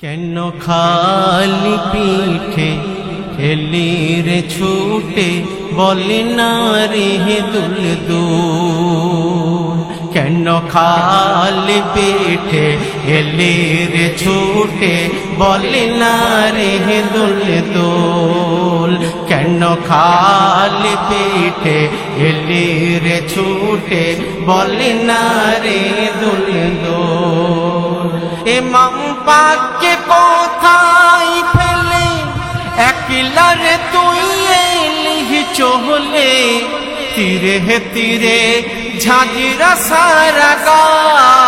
কেন খালি পিঠে এলি রে ছুটে বলে না রে দুল দুল। কেন খালি পিঠে এলি রে ছুটে বলে না রে দুল দুল। কেন খালি পিঠে এলি রে ছুটে বলে না রে দুল দুল। ইমাম পাককে কোথায় ফেলে একলা রে তুই এলি চলে। তীরে তীরে ঝাঁঝরা সারা গায়,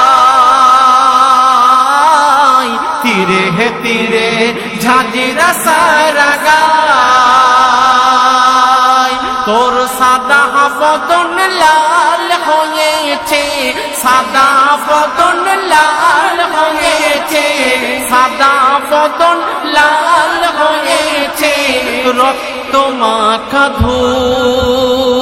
তীরে তীরে ঝাঁঝরা সারা গায়। তোর সাদা বদন লাল হয়েছে, সাদা বদন লাল হয়েছে, সাদা বদন লাল হয়েছে। রক্ত মাখা ধুল।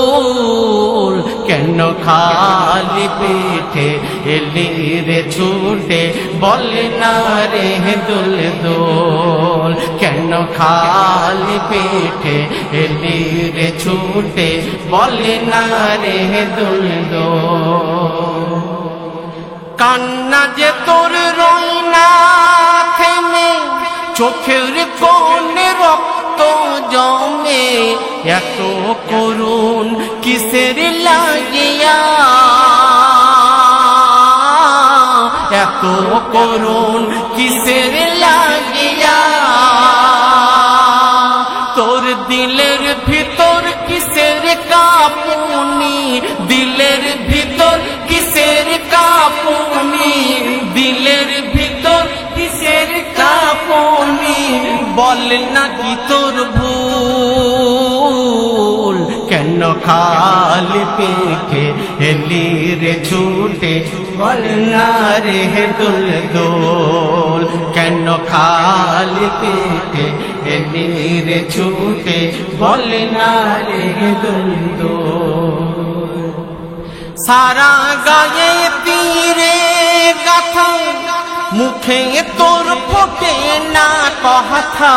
কেন খালি পেটে এলি রে ছুটে বলে না রে দুল দুল। কেন খালি পেটে এলি রে ছুটে বলে না রে দুল দুল। কান্না যে তোর রয় না থেমে, চোখের কোণে রক্ত জমে। এত করুণ কিসের লাগিয়া, এত করুণ কিসের লাগিয়া। তোর দিলের ভিতর কিসের কাঁপুনি, দিলের ভিতর কিসের কাঁপুনি, দিলের ভিতর কিসের কাঁপুনি। বল না কি তোর ভুল। কেন খালি পেটে এলি রে ছুটে বল না রে দুল দুল। কেন খালি পেটে এলি রে ছুটে বল না রে দুল দুল। সারা গায়ে তীরে গাথা, মুখে তোর ফোটে না কথা।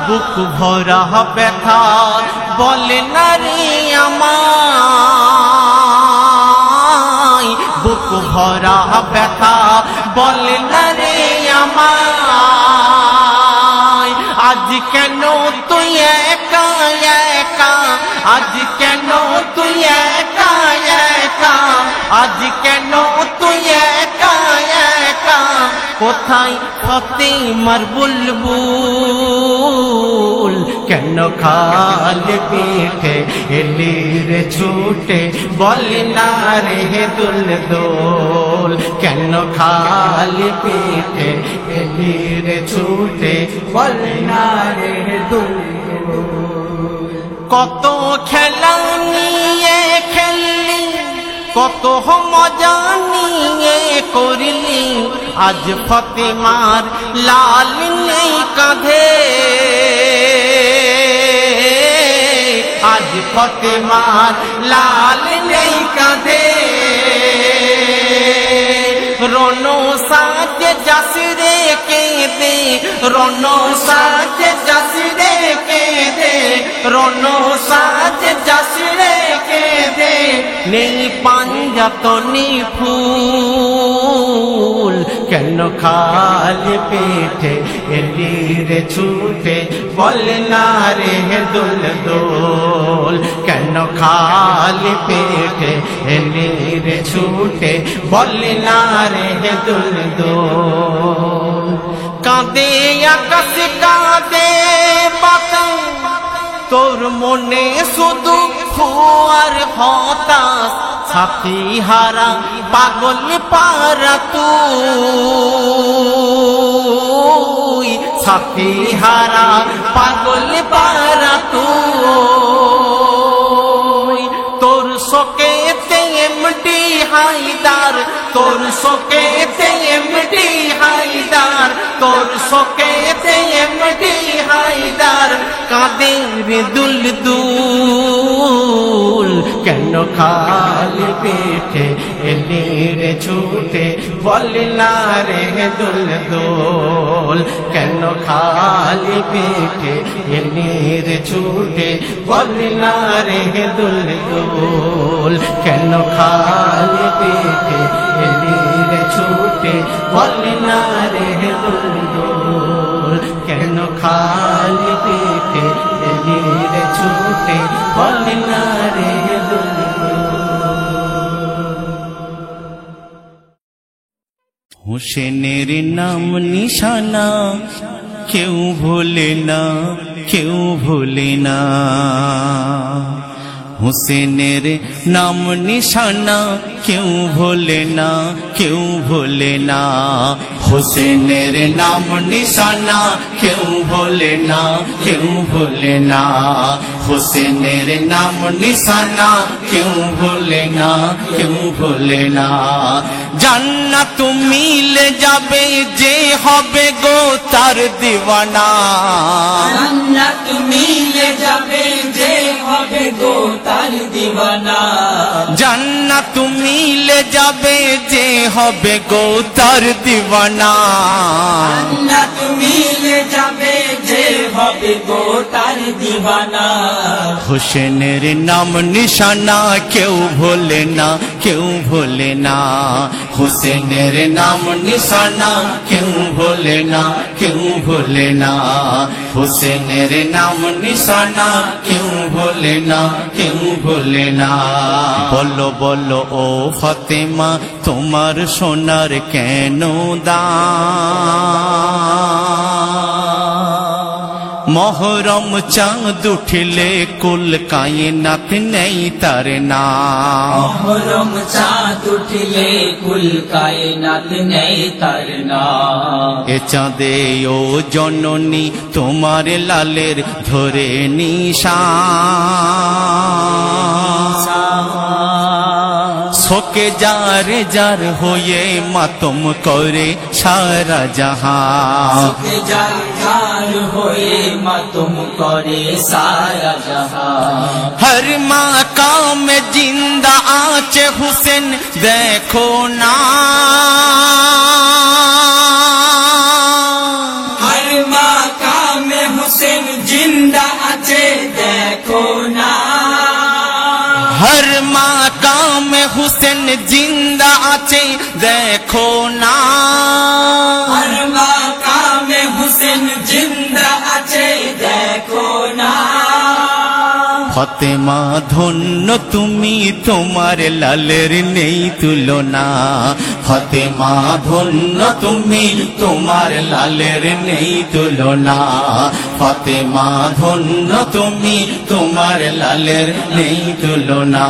বুক ভরা ব্যথা বলে না রে আমায়, বুক ভরা ব্যথা বলে না রে আমায়। আজ কেন তুই একা একা, আজ কেন তুই একা একা, আজ কেন তুই একা একা। কোথায় ফাতেমার বুলবুল। কেন খালি পেটে এলি রে ছুটে বলে না রে দুল দুল। কেন খালি পেটে এলি রে ছুটে বলে না রে দুল দুল। কত খেলা নিয়ে খেললি, কত মজা নিয়ে করলি। আজ ফাতেমার লাল নেই কাঁধে, আজ ফাতেমার লাল নেই কাঁধে। রণ সাজে যাসরে কেঁদে, রণ সাজে যাসরে কেঁদে, রণ সাজে যাসরে কেঁদে। নেই পাঞ্জাতনি ফুল। কেন খালি পেটে এলি রে ছুটে বলে না রে দুল দুল। কেন খালি পেটে এলি রে ছুটে বলে না রে দুল দুল। কাঁদে আকাশ কাঁদে বাতাস, তোর মনে শুধু আর হতাশ। সাথী হারা পাগল পারা তুই, সাথী হারা পাগল পারা তুই। তোর শোকেতে এমডি হায়দার, তোর শোকেতে এমডি হায়দার, তোর শোকেতে এমডি হায়দার। কাঁদের দুল দুল কেন খালি পেটে এলি রে ছুটে বলে না রে দুল দুল কেন খালি পেটে এলি রে ছুটে বলে না রে দুল দুল কেন খালি পেটে এলি রে ছুটে বলে না রে দুল দুল কেন খালি পেটে এলি রে ছুটে বলে না রে দুল হুসেনের নাম নিশানা কেউ ভোলে না কেউ ভোলে না হুসেনের নাম নিশানা কেউ ভোলে না কেউ ভোলে না হুসেনের নাম নিশানা কেউ ভোলে না কেউ ভোলে না হুসেনের নাম নিশানা কেউ ভোলে না কেউ ভোলে না জান্নাত মিলে যাবে যে হবে গো তার দিওয়ানা জান্নাত মিলে যাবে যে হবে গো তার দিওয়ানা জান্নাত মিলে যাবে যে হবে গো তার দিওয়ানা জান্নাত মিলে যাবে যে হবে গো তার দিওয়ানা হুসেনের নাম নিশানা কেউ ভোলে না কেউ ভোলে না হুসেনের নাম নিশানা কেউ ভোলে না কেউ ভোলে না হুসেনের নাম নিশানা কেউ ভোলে না কেউ ভোলে না বলো বলো ও ফাতেমা তোমার সোনার কেন দাম মহরম চাঁদ উঠিলে কুল কায়নাত নেই তার নাম মহরম চাঁদ উঠিলে কুল কায়নাত নেই তার নাম এ চাঁদে ও জননী তোমার লালের ধরে নিশান শোকে যার যার হয়ে মাতম করে সারা জাহান যার যার হয়ে মাতম করে সারা জাহান हर माकाम में जिंदा आचे हुसैन देखो ना हर माकाम में हुसैन जिंदा আছে দেখো না हर माकाम में हुसैन जिंदा आचे देखो ना हर माकाम में हुसैन जिंदा আছে দেখো না ফাতেমা ধন্য তুমি তোমার লালের নেই তুলনা ফাতেমা ধন্য তুমি তোমার লালের নেই তুলনা ফাতেমা ধন্য তুমি তোমার লালের নেই তুলনা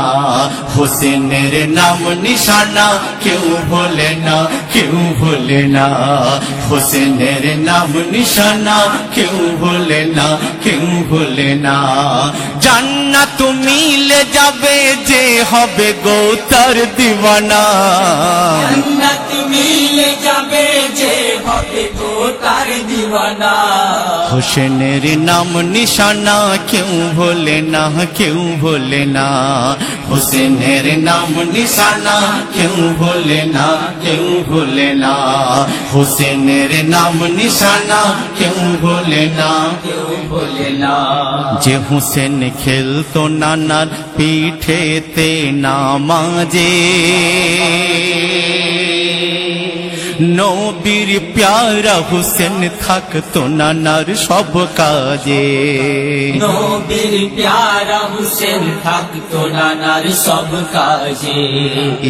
হোসেনের নাম নিশানা কেউ ভোলে না কেউ ভোলে না হোসেনের নাম নিশানা কেউ ভোলে না কেউ ভোলে না জান্নাত মিলে যাবে যে হবে গো তার দিওয়ানা জান্নাত মিলে যাবে যে হবে গো তার দিওয়ানা হোসেনের নাম নিশানা কেউ ভোলে না কেউ ভোলে না হোসেনের নাম নিশানা কেউ ভোলে না কেউ ভোলে না হোসেনের নাম নিশানা কেউ ভোলে না কেউ বলে না যে হুসেন খেলতো নানার পিঠেতে নামাজে নবীর প্যারা হুসেন থাকতো নানার সব কাজে নবীর প্যারা হুসেন থাকতো নানার সব কাজে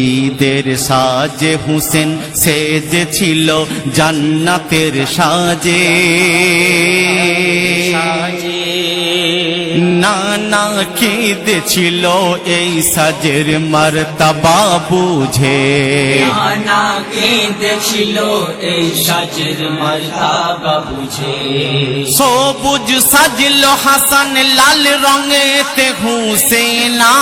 ঈদের সাজে হুসেন সেজেছিল জান্নাতের সাজে নানা কেঁদেছিল এই সাজের মারতাবা বুঝে নানা কেঁদেছিল এই সাজের মারতাবা বুঝে সবুজ সাজলো হাসান লাল রঙেতে হুসেনা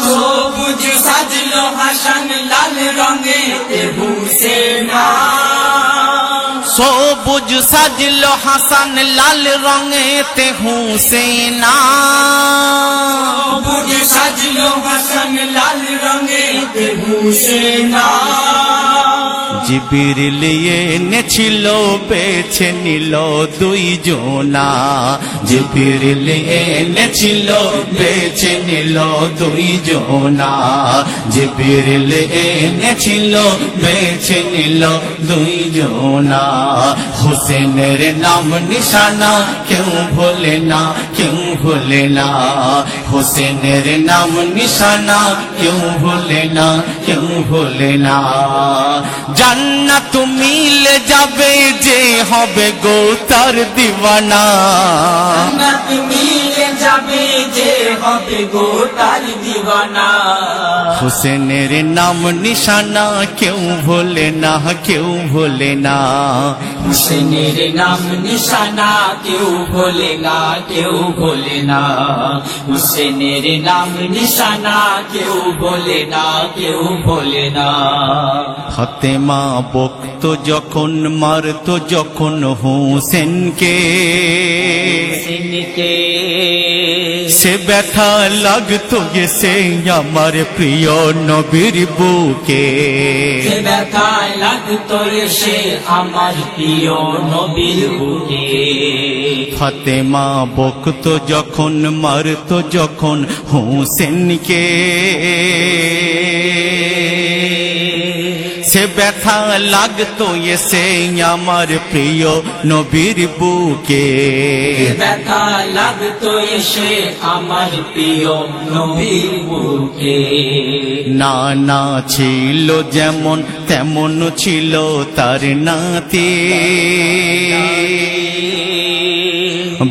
সবুজ সাজলো হাসান লাল রঙেতে হুসেনা সবুজ সবুজ সাজলো হাসান লাল রঙেতে হুসেনা সবুজ সাজলো হাসান লাল রঙেতে হুসেনা জিবরিল এনেছিল বেছে নিল দুই জোনা জিবরিল এনেছিল বেছে নিল দুই জোনা জিবরিল এনেছিল বেছে নিল দুই জোনা হুসেনের নাম নিশানা কেউ ভোলে না কেউ ভোলে না হুসেনের নাম নিশানা কেউ ভোলে না কেউ ভোলে না জান্নাত মিলে যাবে যে হবে গো তার দিওয়ানা জান্নাত মিলে যাবে যে হবে গো তার দিওয়ানা হুসেনের নাম নিশানা কেউ ভোলে না কেউ ভোলে না হুসেনের নাম নিশানা কেউ ভোলে না কেউ ভোলে না হুসেনের নাম নিশানা কেউ ভোলে না কেউ ভোলে না ফাতেমা বকতো যখন মারতো যখন হুসেনকে হুসেনকে সে ব্যথা লাগতো গেছে আমার প্রিয় নবীর বুকে সে ব্যথা লাগতো এসে আমার প্রিয় নবীর বুকে ফাতেমা বকতো যখন মারতো যখন হুসেনকে সে ব্যথা লাগতো এসে আমার প্রিয় নবীর বুকে ব্যথা লাগতো এসে আমার প্রিয় নবীর বুকে নানা ছিল যেমন তেমন ছিল তার নাতি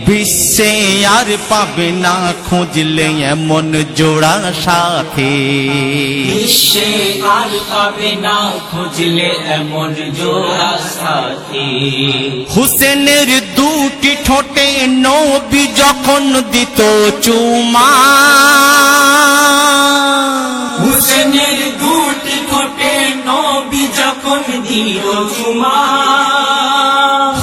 বিশ্বে আর পাবে না খুঁজলে এমন জোড়া সাথী বিশ্বে আর পাবে না খুঁজলে এমন জোড়া সাথী হুসেনের দুটি ঠোঁটে নবী যখন দিত চুমা হুসেনের দুটি ঠোঁটে নবী যখন দিল চুমা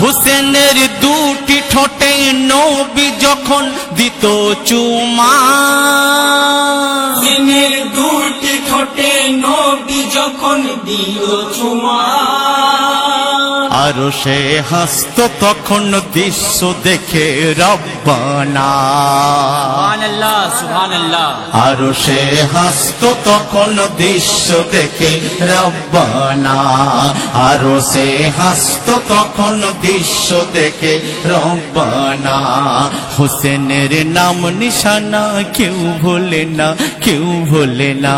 হুসেনের দুটি ঠোঁটে নবী যখন দিত চুমা হুসেনের দুটি ঠোঁটে নবী যখন দিল চুমা আরো সে হাসত তখন দৃশ্য দেখে রব্বানা সুবহানাল্লাহ সুবহানাল্লাহ আরো সে হাসত তখন দৃশ্য দেখে রব্বানা আরো সে হাসত তখন দৃশ্য দেখে রব্বানা হুসেনের নাম নিশানা কেউ ভোলে না কেউ ভোলে না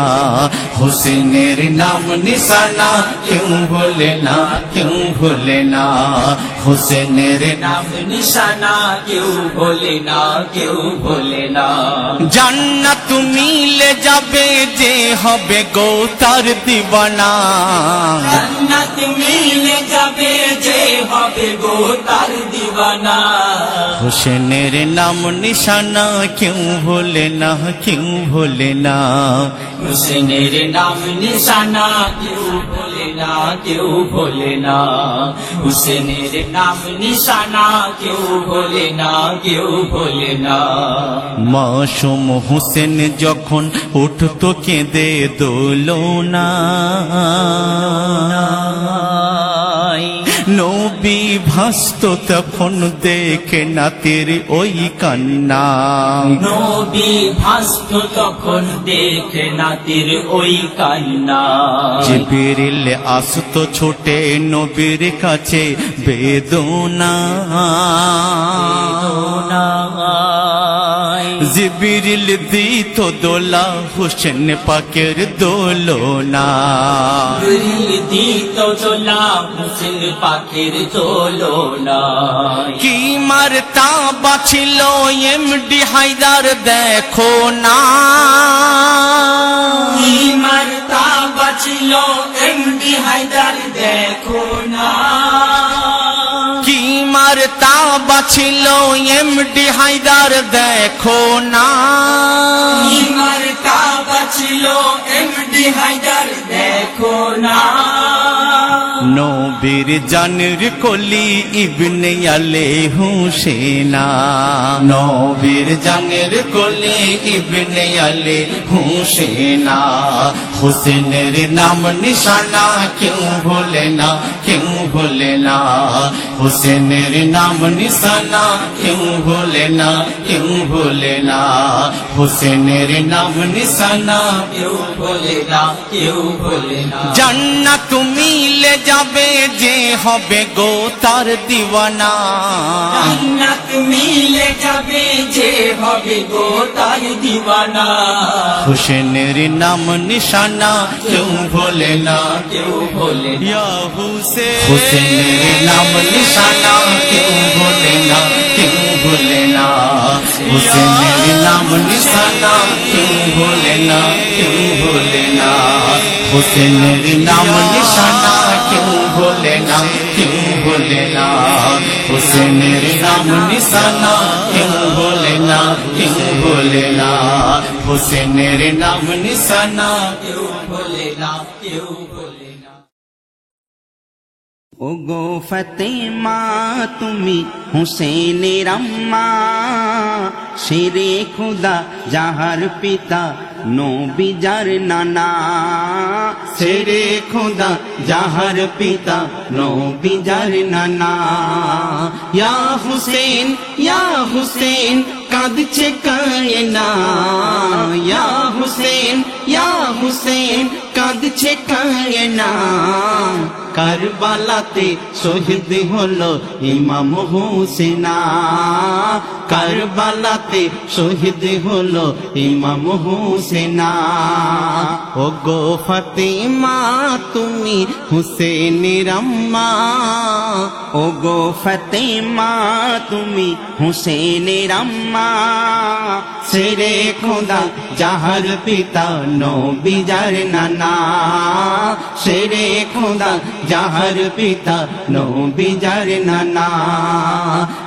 হুসেনের নাম নিশানা কেউ ভোলে না কেউ ভোলে না হুসেনের নাম নিশানা কেউ ভোলে না কেউ ভোলে না জান্নাত মিলে যাবে যে হবে গো তার দিওয়ানা জান্নাত মিলে যাবে যে হবে গো তার দিওয়ানা হুসেনের নাম নিশানা কেউ ভোলে না কেউ ভোলে না হুসেনের নাম নিশানা কেউ ভোলে না কেউ ভোলে না হুসেনের নাম নিশানা কেউ ভোলে না কেউ ভোলে না মাসুম হুসেন যখন উঠতো কেঁদে দোলনা নবী ভাসত তখন দেখে নাতির ওই কান্না নবী ভাসত তখন দেখে নাতির ওই কান্না জিবরিল আসতো ছুটে নবীর কাছে বেদনা জিবরিল দিত দোলা হুসেন পাকের দোলনা দিত চোলা হুসেন পাখির দোলনা কি মারতা বাছিল এমডি হায়দার দেখো না কি মারতা বাঁচিল এমডি হায়দার দেখো না কি মারতা বাছিল এমডি হায়দার দেখো না কি মারতা বাঁচিল এমডি হায়দার দেখো না নবীর জানের কলি ইবনে আলে হুসেনা নবীর জানের কলি ইবনে আলে হুসেনা হুসেনের নাম নিশানা কেউ ভোলে না কেউ ভোলে না হুসেনের নাম নিশানা কেউ ভোলে না কেউ ভোলে না হুসেনের নাম নিশানা কেউ ভোলে না কেউ ভোলে না জান্নাত মিলে যাবে যে হবে গো তার দিওয়ানা জান্নাত মিলে যাবে যে হবে গো তার দিওয়ানা হুসেনের নাম নিশানা কেউ ভোলে না কেউ ভোলে না ইয়া হুসেন হুসেনের নাম নিশানা কেউ ভোলে না কেউ ভোলে না হুসেনের নাম নিশানা কেউ ভোলে না কেউ ভোলে না হুসেনের নাম নিশানা কেউ ভোলে না কেউ ভোলে না হুসেনের নাম নিশানা কেউ ভোলে না কেউ ভোলে না হুসেনের নাম নিশানা কেউ ভোলে না কেউ ভোলে না ওগো ফাতেমা তুমি হুসেনের আম্মা শেরে খুদা যাহার পিতা নবী যার নানা শেরে খুদা যাহার পিতা নবী যার নানা ইয়া হুসেন কাঁদছে কায়না ইয়া হুসেন কাঁদছে কায়না কারবালাতে শহীদ হলো ইমাম হুসেনা কারবালাতে শহীদ হলো ইমাম হুসেনা ওগো ফাতেমা তুমি হুসেনের আম্মা ওগো ফাতেমা তুমি হুসেনের আম্মা শেরে খোদা যাহার পিতা নবী যার নানা শেরে খোদা যাহার পিতা নবী যার নানা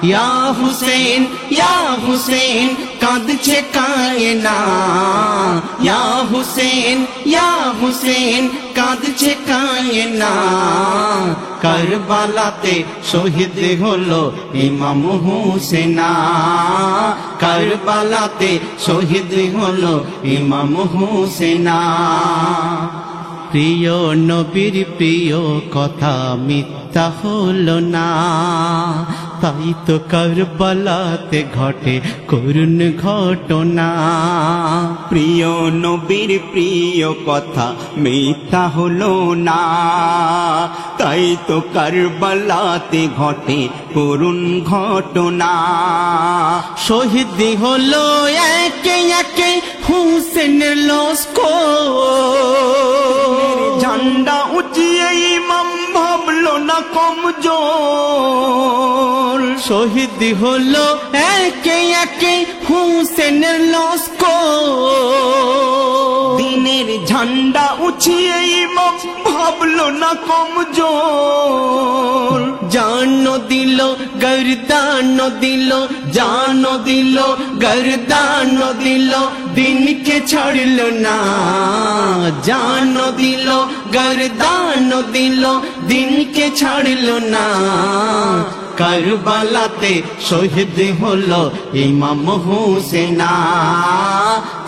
ইয়া হুসেন কাঁদছে কায়না ইয়া হুসেন কাঁদছে কায়না কারবালাতে শহীদ হলো ইমাম হুসেনা কারবালাতে শহীদ হলো ইমাম হুসেনা প্রিয় নবীর প্রিয় কথা মিথ্যা হলো না তাই তো কারবালাতে ঘটে করুণ ঘটনা প্রিয় নবীর প্রিয় কথা মিথ্যা হলো না তাই তো কারবালাতে ঘটে করুণ ঘটনা শহীদ হলো একে একে হুসেনের লস্কর ঝান্ডা উঁচিয়ে ইমাম ভাবলো না কমজোর শহীদ হলো একে একে হুসেনের লস্কর দিনের ঝান্ডা উঁচিয়ে ইমাম ভাবলো না কমজোর জান দিল গর্দান দিল জান দিল গর্দান দিল দিনকে ছাড়লো না জান দিল গর্দান দিল দিনকে ছাড়লো না কারবালাতে শহীদ হলো ইমাম হুসেনা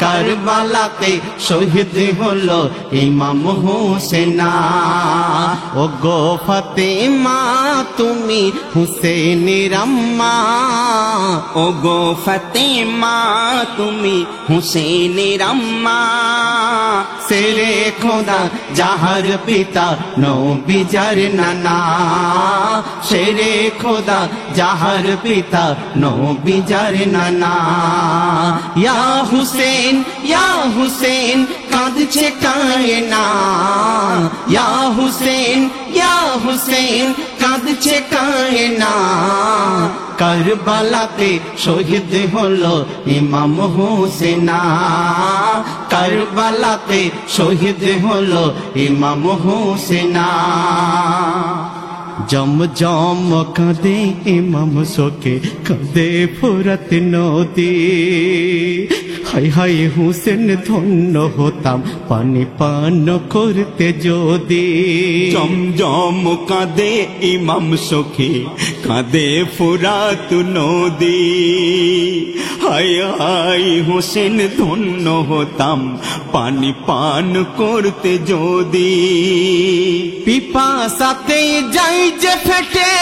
কারবালাতে শহীদ হলো ইমাম হুসেনা ওগো ফাতেমা তুমি হুসেনের আম্মা ওগো ফাতেমা তুমি হুসেনের আম্মা শেরে খোদা যাহার পিতা নবী যার নানা শেরে খোদা যাহার পিতা নবী যার নানা ইয়া হুসেন কাঁদছে কায়না ইয়া হুসেন কাঁদছে কায়না কারবালাতে শহীদ হলো ইমাম হুসেনা কারবালাতে শহীদ হলো ইমাম হুসেনা জমজম কাঁদে ইমাম শোকে কাঁদে ফুরত নদী হাই হাই হুসেন ধন্য হতাম পানি পান করতে যদি। জমজম কাঁদে ইমাম সখী, কাঁদে ফুরাত নদী। হায় হায় হোসেন ধন্য হতাম পানি পান করতে যদি। পিপাসাতে যাই যে ফেটে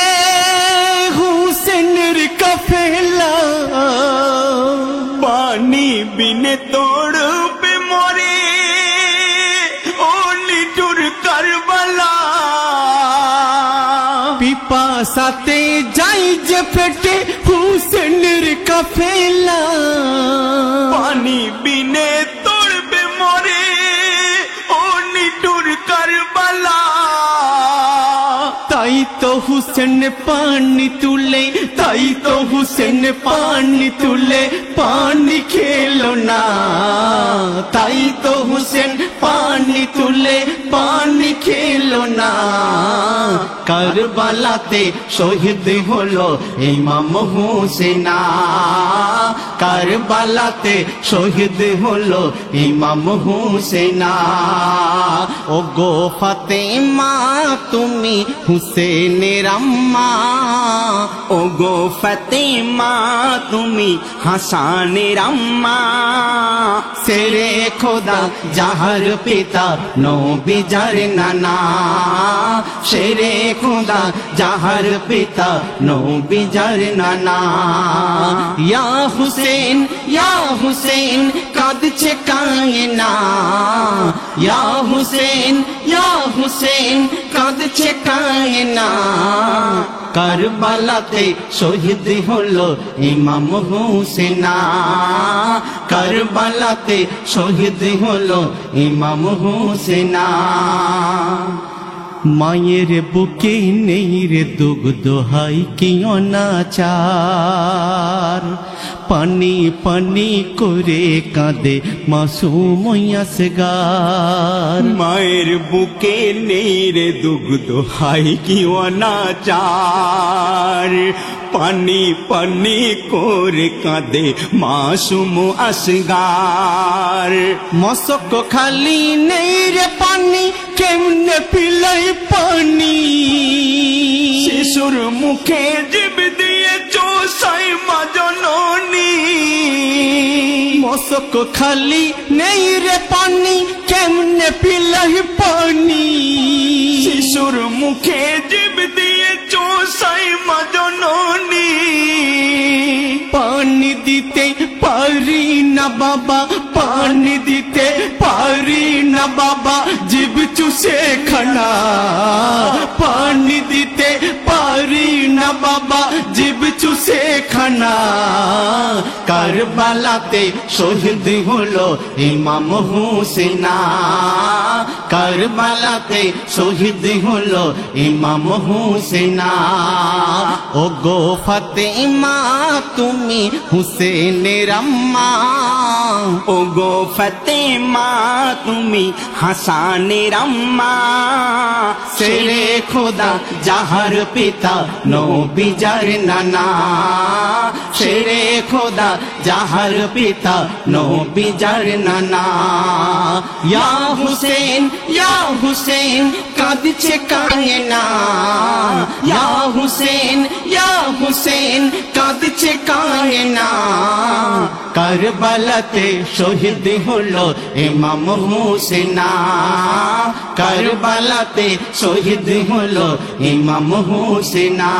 হুসেনের কাফেলা, পানি বিনে তোড়বে মরে ও নিঠুর কারবালা। পিপাসাতে যাই যে ফেটে হুসেনের কাফেলা, পানি বিনে তোড়বে মরে ও নিঠুর কারবালা। তাই তো হুসেন পানি তুলে, তাই তো হুসেন পানি তুলে পানি খেলো না। তাই তো হুসেন পানি তুলে পানি খেলো না। কারবালাতে শহীদ হলো ইমাম হুসেনা, কারবালাতে শহীদ হলো ইমাম হুসেনা। ও গো ফাতেমা তুমি হুসেনের আম্মা, ও গো ফাতেমা তুমি হাসানের আম্মা। সেরে খোদা যাহার পিতা নবী যার নানা, সেরে খোদা যাহার পিতা নবী যার নানা। ইয়া হুসেন ইয়া হুসেন কাঁদছে কায়না, ইয়া হুসেন ইয়া হুসেন কাঁদছে কায়না। কারবালাতে শহীদ হলো ইমাম হুসেনা, কারবালাতে শহীদ হলো ইমাম হুসেনা। মায়ের বুকে নেই রে দুগ্ধ হাই কি অনাচার, পানি পানি করে কাঁদে মাসুম আসগার। মায়ের বুকে নেই রে দুগ্ধ হাই কি অনাচার, পানি পানি করে কাঁদে মাসুম আসগার। মশক খালি নেই রে পানি কেমনে পিলাই পানি, শিশুর মুখে জীব দিয়ে চোষাই মা জননী। মশক খালি নেই রে পানি কেমনে পিলাই পানি, শিশুর মুখে জীব দিয়ে চোষাই মা জননী। পানি দিতে পারি না বাবা, পানি দিতে পারি না বাবা জিভ চুষে খানা, পানি দিতে পারি না বাবা জিভ চুষে খানা। কারবালাতে শহীদ হলো ইমাম হুসেনা, কারবালাতে শহীদ হলো ইমাম হুসেনা। ও গো ফাতেমা তুমি হুসেনের আম্মা, ও গো ফাতেমা তুমি হাসানের আম্মা। সেরে খোদা যাহার পিতা নবী যার নানা, সেরে খোদা যাহার পিতা নবী যার নানা। ইয়া হুসেন ইয়া হুসেন কাঁদছে কায়না, ইয়া হুসেন ইয়া হুসেন কাঁদছে কায়না। কারবালাতে শহীদ হলো ইমাম হুসেনা, কারবালাতে শহীদ হলো ইমাম হুসেনা।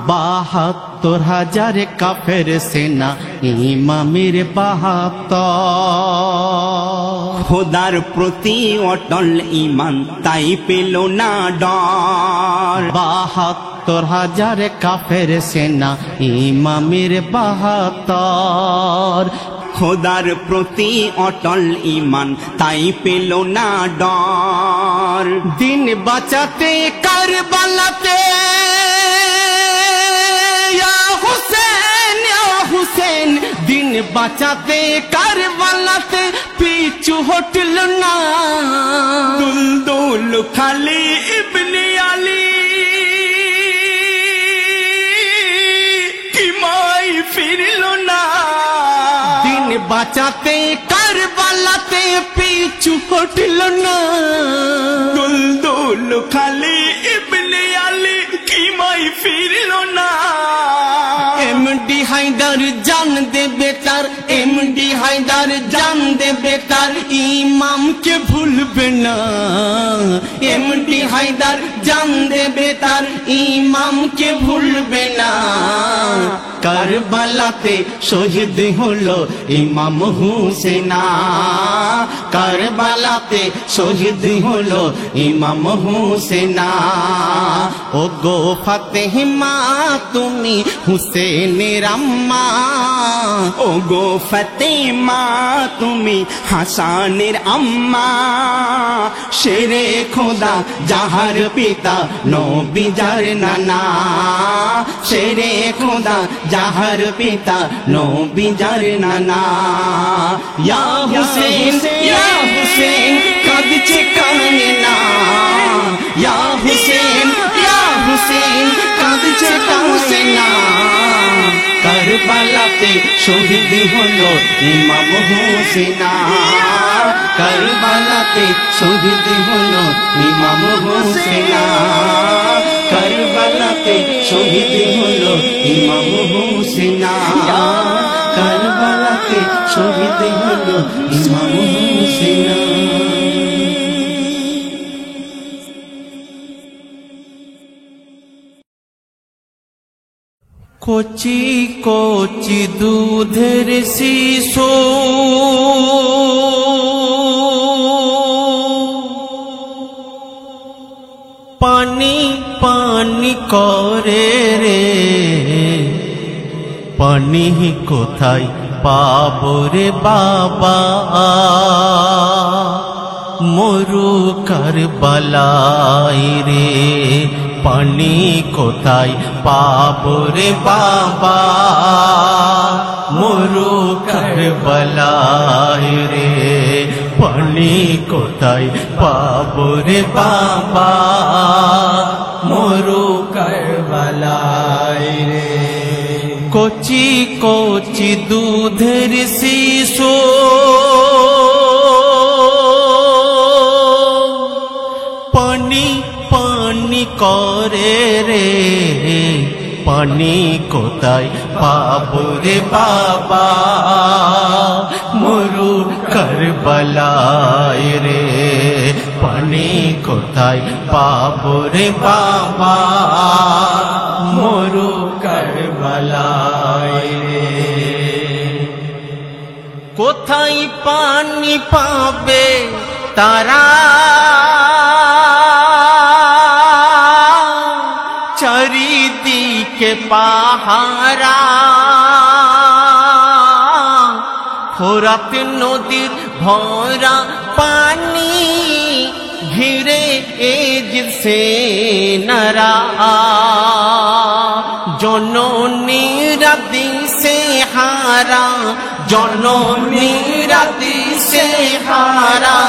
৭২,০০০ কাফের সেনা ইমামের ৭২। খোদার প্রতি অটল ইমান তাই পেল না ডর। ৭২,০০০ কাফের সেনা ইমামের ৭২। খোদার প্রতি অটল ইমান তাই পেল না ডর। দিন বাঁচাতে কারবালাতে হুসেন, দিন বাঁচাতে কারবালাতে পিছু হটল না। দুলদুল খালি ইবনে আলী কি মাই ফিরল না। বাঁচাতে কারবালাতে পিছু হটল না। দুলদুল খালি ইবনে আলী কি মাই ফিরল না। এমডি হায়দার জান দেবে তার, এমডি হায়দার জান দেবে তার, ইমামকে ভুলবে না। এমডি হায়দার জান দেবে তার, ইমামকে ভুলবে না। কারবালাতে শহীদ হলো ইমাম হুসেনা, কারবালাতে শহীদ হলো ইমাম হুসেনা। ও গো ফাতেমা তুমি হুসেনের আম্মা, ও গো ফাতেমা তুমি হাসানের আম্মা। শেরে খোদা যাহার পিতা নবী যার নানা, শেরে খোদা যাহার পিতা নবী যার নানা। ইয়া হুসেন ইয়া হুসেন কাঁদছে কান্না, ইয়া হুসেন ইয়া হুসেন কাঁদছে কান্না। কারবালাতে শহীদ হলো ইমাম হুসেনা, কারবালাতে শহীদ হলো ইমাম হুসেনা, কারবালাতে শহীদ হলো ইমাম হুসেনা, কারবালাতে শহীদ হলো ইমাম হুসেনা। কচি কচি দুধের শিশু পানি পানি করে রে, পানি কোথায় পাবো রে বাবা, মরু কারবালায় রে, পানি কোথায় পাবো রে বাবা, মরু কারবালায় রে, পানি কোথায় পাবো রে বাবা, মরু কারবালায় রে। কচি কচি দুধের শিশু পানি পানি করে রে, পানি কোথায় পাবো রে বাবা, মরু কারবালায় রে, পানি কোথায় পাবো রে বাবা, মরু কারবালায় রে। কোথায় পানি পাবে তারা, চারিদিকে পাহারা, ফোরাত নদীর ভরা পানি ঘিরে এজছে নারা, জননীরা দিশে হারা, জননীরা দিশে হারা,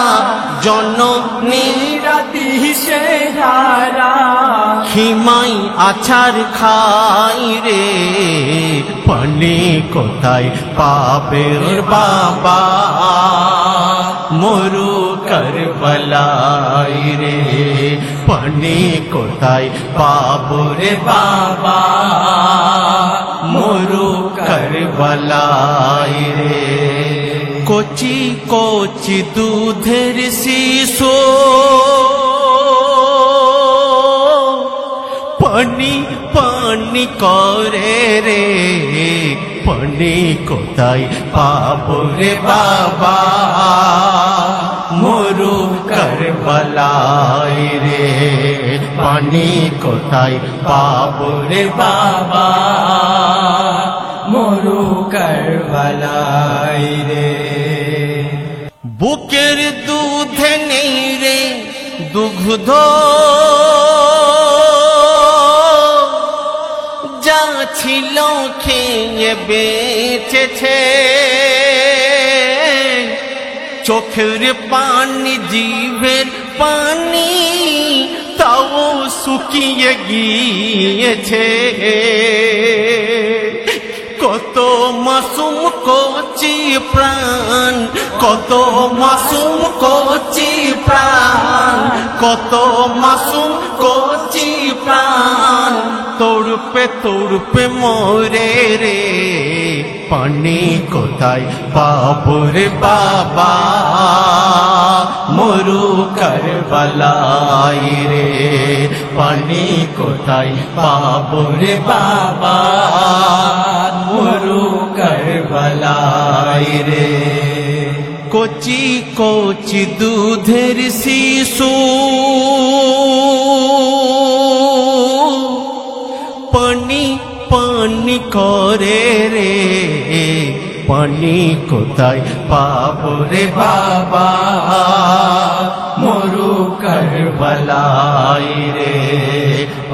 জননীরা দিশে হারা, খিমাই আছার খাই রে, পানি কোথায় পাবে রে বাবা, মরু কারবালায় রে, পানি কোথায় পাবো রে বাবা, মরু কারবালায় রে। কচি কচি দুধের শিশু পানি পানি করে রে, পানি কোথায় পাবো রে বাবা, মরু কারবালায় রে, পানি কোথায় পাবো রে বাবা, মরু কারবালায় রে। বুকের দুধে নেই রে দুগ্ধ, যা ছিল খেয়ে বেঁচেছে, চোখের পানি জিভের পানি তাও শুকিয়ে গিয়েছে, কত মাসুম কচি প্রাণ কত মাসুম কচি প্রাণ কত মাসুম কচি প্রাণ তড়পে মরে রে পানি কোথায় পাবো রে বাবা মরু কারবালায় রে পানি কোথায় পাবো রে বাবা মরু কারবালায় রে কচি কচি দুধের শিশু পানি পানি করে রে পানি কোথায় পাবো রে বাবা মরু কারবালায় রে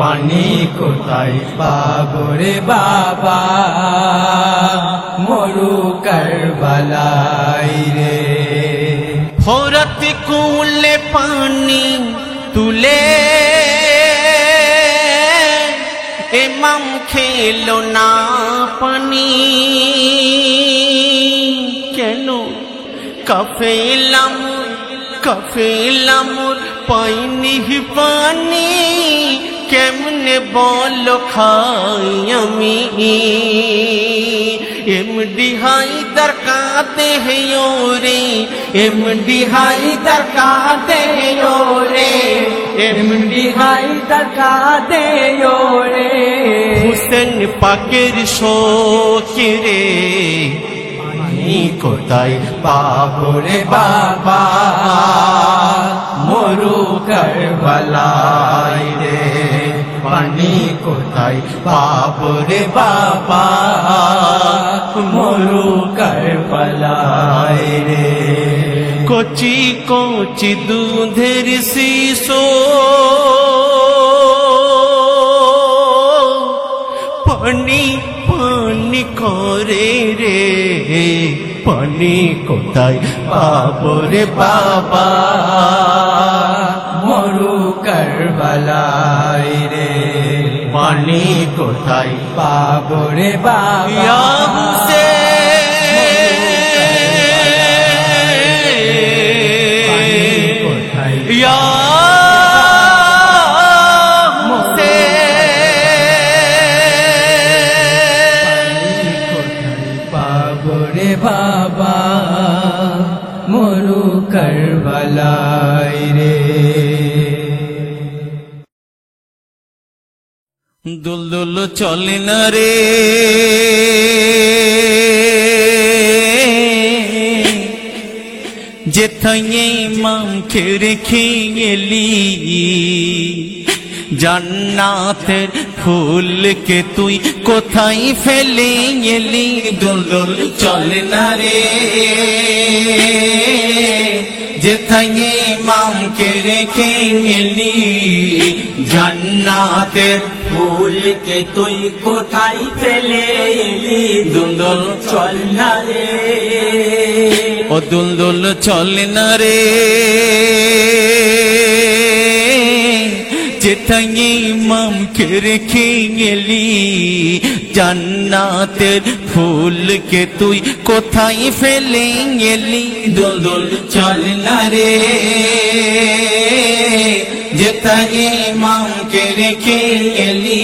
পানি কোথায় পাবো রে বাবা মরু কারবালায় রে ফোরত কুলে পানি তুলে ইমাম খেলো না পানি কেন কাফেলাম পাইনি পানি কেমনে বলো খাই আমি এমডি হায়দার কাঁদে রে এমডি হায়দার কাঁদে রে এমডি হায়দার কাঁদে রে হুসেন পাকের শোকে রে পানি কোথায় পাবো রে বাবা মরু কারবালায় রে পানি কোথায় পাবো রে বাবা মরু কারবালায় রে কচি কচি দুধের শিশু পানি পানি করে রে পানি কোথায় পাবো রে বাবা মরু কারবালায় রে পানি কোথায় পাবো রে বাবা বাবা মরু কারবালায় রে দুলদুল চলে না রে যেথায় ইমাম রেখে গেলি জান্নাতের ফুলকে তুই কোথায় ফেলে গেলি দুলদুল চলে না রে যেথায় ইমামকে রেখে গেলি জান্নাতের ফুলকে তুই কোথায় ফেলে এলি দুলদুল চল না রে ও দুলদুল চলে না রে যেথায় ইমামকে রেখে গেলি জান্নাতের ফুলকে তুই কোথায় ফেলে গেলি দুলদুল চল না রে যেথায় ইমামকে রেখে গেলি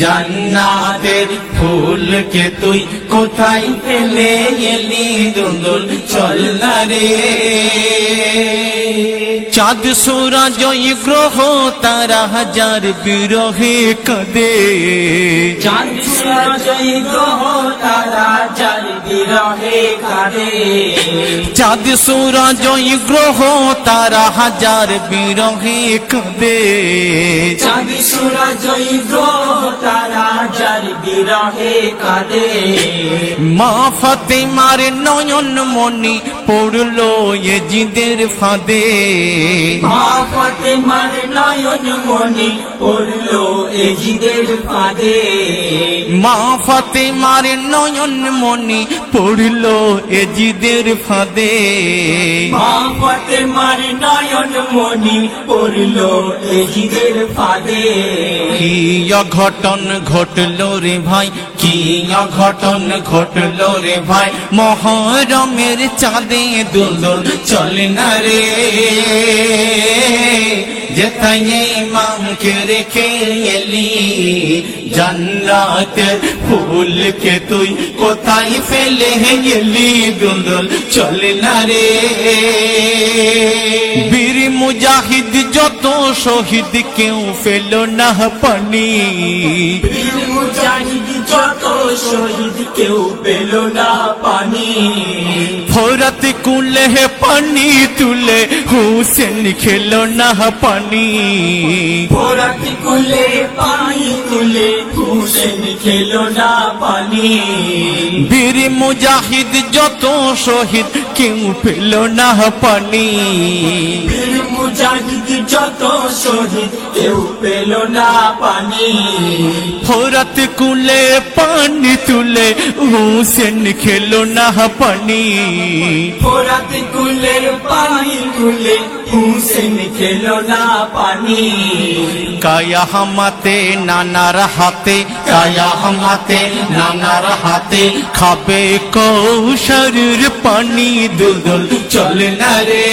জান্নাতের ফুলকে তুই কোথায় ফেলে গেলি দুলদুল চল না রে চাঁদ সূরজ গ্রহ তারা হাজার বিরহে কাঁদে চাঁদ সূরজ গ্রহ তারা হাজার বিরহে কাঁদে চাঁদ সূরজ গ্রহ তারা হাজার বিরহে কাঁদে চাঁদ সূরজ গ্রহ তারা হাজার বিরহে কাঁদে মা ফাতেমার নয়ন মনি পড়লো এজিদের ফাঁদে মা ফাতেমার নয়ন নয়ন মনি পড়লো এজিদের ফাঁদে মা ফাতেমার নয়ন মনি পড়লো এজিদের ফাঁদে মা ফাতেমার নয়ন মনি পড়লো এজিদের ফাঁদে কি অঘটন ঘটলো রে ভাই কি অঘটন ঘটলো রে ভাই মহরমের চাঁদে দুলদুল চলে না রে যেথায় ইমামকে রেখে এলি জান্নাতের ফুলকে তুই কোথায় ফেলে গেলি দুলদুল চলে না রে বীর মুজাহিদ যত শহীদ কেউ ফেল না পানি বীর মুজাহিদ যত শহীদ কেউ পেল না পানি ফোরাত কুলে পানি তুলে হুসেন খেল না পানি ফোরাত কুলে পানি তুলে হুসেন খেল না পানি বীর মুজাহিদ যত শহীদ কেউ ফেল না পানি বীর মুজাহিদ যত শহীদ কেউ পেল না পানি ফোরাত কুলে পানি তুলে হুসেন খেল না পানি ফোরাত কুলের পানি তুলে হুসেন খেল না পানি কায়াহামাতে নানার হাতে কায়াহামাতে নানার হাতে খাবে কৌশরের পানি দুলদুল চলে না রে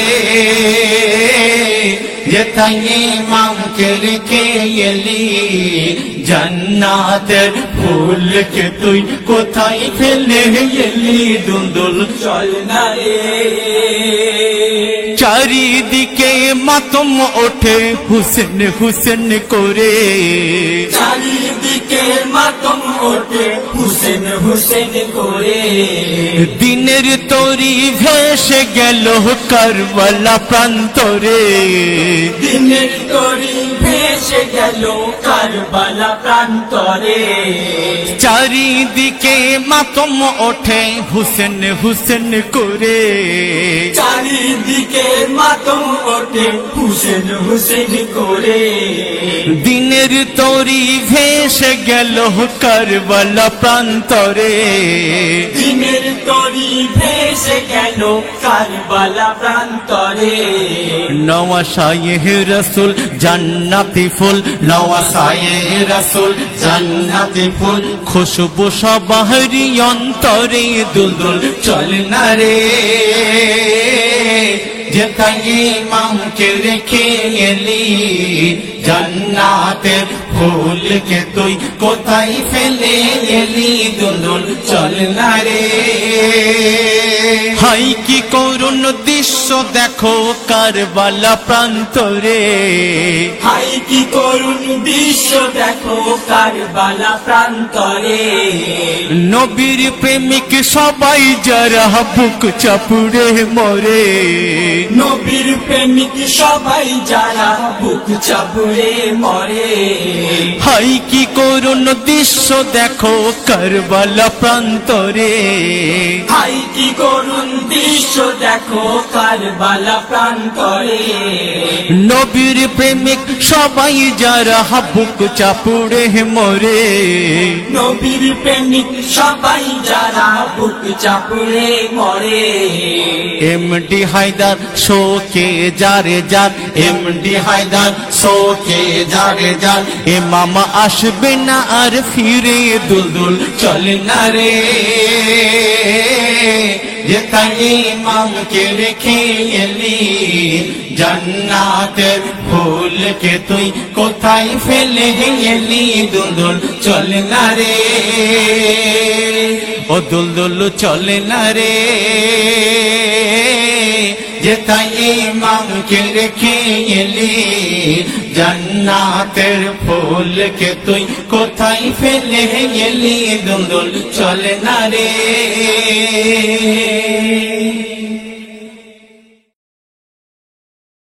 যেথায় ইমামকে রেখে এলি জান্নাতের ফুলকে তুই কোথায় ফেলে এলি দুলদুল চল না রে চারিদিকে মাতম ওঠে হুসেন হুসেন করে চারিদিকে মাতম ওঠে হুসেন হুসেন করে দিনের তরি ভেসে গেল কারবালা প্রান্তরে দিনের তরি ভেসে গেল কারবালা প্রান্তরে চারিদিকে মাতম ওঠে হুসেন হুসেন করে চারিদিকে মাতম ওঠে হুসেন হুসেন করে দিনের তরি ভেসে গেল কারবালা প্রান্তরে দিনের তরি ভেসে গেল কারবালা প্রান্তরে নওয়াসায়ে রসুল জান্নাতি ফুল নওয়াসায়ে রসুল জান্নাতি ফুল খুশবু সবাহরি অন্তরে দুলদুল চলে না রে যেথায় ইমামকে রেখে এলি জান্নাতের ফুলকে তুই কোথায় ফেলে এলি দুলদুল চলে না রে হাই কি করুণ দৃশ্য দেখো কারবালা প্রান্তরে হাই কি করুণ দৃশ্য দেখো কারবালা প্রান্তরে নবীর প্রেমিক সবাই যারা বুক চাপুড়ে মরে নবীর প্রেমিক সবাই যারা বুক চাপুড়ে মরে হাই কি করুণ দৃশ্য দেখো কারবালা প্রান্তরে হাই কি করুণ দৃশ্য দেখো কারবালা প্রান্তরে নবীর প্রেমিক সবাই যারা বুক চাপুড়ে মরে নবীর প্রেমিক সবাই যারা বুক চাপুড়ে মরে এমডি হায়দার শোকে যারে যার এমডি হায়দার শোকে যারে যার ইমাম আসবে না আর ফিরে দুলদুল চলে না রে যেথায় ইমামকে রেখে এলি জান্নাতের ফুলকে তুই কোথায় ফেলে এলি দুলদুল চলে না রে ও দুলদুল চলে না রে যেথায় ইমামকে রেখে এলি জান্নাতের ফুলকে তুই কোথায় ফেলে এলি দুলদুল চলে না রে